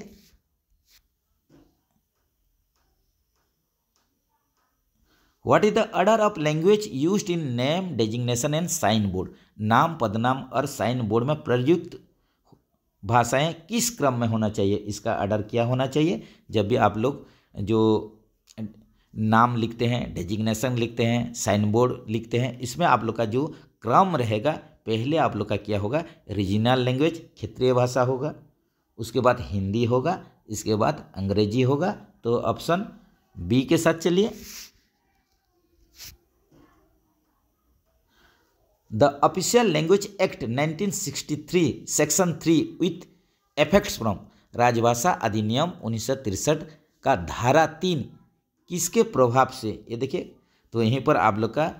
What is the order of language used in name designation and sign board? नाम, पदनाम और साइन बोर्ड में प्रयुक्त भाषाएं किस क्रम में होना चाहिए? इसका ऑर्डर क्या होना चाहिए? जब भी आप लोग जो नाम लिखते हैं, डेजिग्नेशन लिखते हैं, साइन बोर्ड लिखते हैं, इसमें आप लोग का जो क्रम रहेगा, पहले आप लोग का क्या होगा? रीजनल लैंग्वेज, क्षेत्रीय भाषा होगा, उसके बाद हिंदी होगा, इसके बाद अंग्रेजी होगा। तो ऑप्शन बी के साथ चलिए। The official language act 1963 section 3 with effects from, राजभाषा अधिनियम 1963 का धारा 3 किसके प्रभाव से? ये देखिए, तो यहीं पर आप लोग का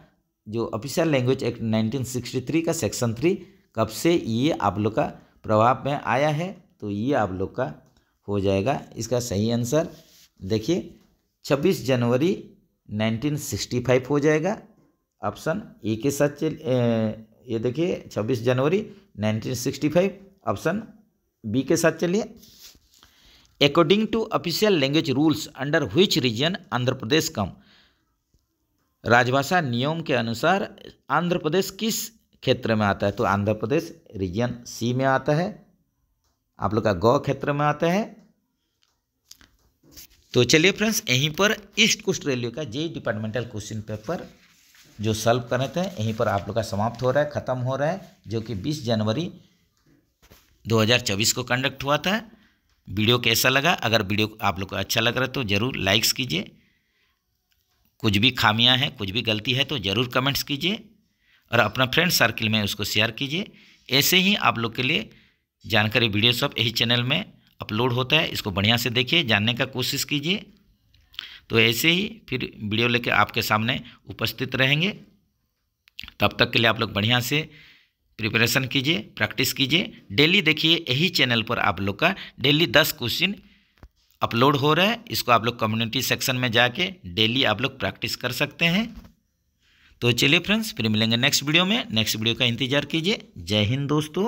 जो ऑफिशियल लैंग्वेज एक्ट 1963 का सेक्शन 3 कब से ये आप लोग का प्रभाव में आया है? तो ये आप लोग का हो जाएगा इसका सही आंसर। देखिए 26 जनवरी 1965 हो जाएगा, ऑप्शन ए के साथ ये देखिए 26 जनवरी 1965, ऑप्शन बी के साथ चलिए। According to official language rules under which region Andhra Pradesh come, राजभाषा नियम के अनुसार आंध्र प्रदेश किस क्षेत्र में आता है? तो आंध्र प्रदेश रीजन सी में आता है, आप लोग का गौ क्षेत्र में आता है। तो चलिए फ्रेंड्स, यहीं पर ईस्ट कोस्ट रेलवे का जेईई डिपार्टमेंटल क्वेश्चन पेपर जो सॉल्व कर रहे थे यहीं पर आप लोग का समाप्त हो रहा है, ख़त्म हो रहा है, जो कि 20 जनवरी 2024 को कंडक्ट हुआ था। वीडियो कैसा लगा? अगर वीडियो आप लोग को अच्छा लग रहा है तो ज़रूर लाइक्स कीजिए, कुछ भी खामियां हैं, कुछ भी गलती है तो ज़रूर कमेंट्स कीजिए, और अपना फ्रेंड सर्किल में उसको शेयर कीजिए। ऐसे ही आप लोग के लिए जानकारी वीडियो सब यही चैनल में अपलोड होता है, इसको बढ़िया से देखिए, जानने का कोशिश कीजिए। तो ऐसे ही फिर वीडियो लेके आपके सामने उपस्थित रहेंगे। तब तक के लिए आप लोग बढ़िया से प्रिपरेशन कीजिए, प्रैक्टिस कीजिए। डेली देखिए, यही चैनल पर आप लोग का डेली 10 क्वेश्चन अपलोड हो रहा है। इसको आप लोग कम्युनिटी सेक्शन में जाके डेली आप लोग प्रैक्टिस कर सकते हैं। तो चलिए फ्रेंड्स, फिर मिलेंगे नेक्स्ट वीडियो में। नेक्स्ट वीडियो का इंतजार कीजिए। जय हिंद दोस्तों।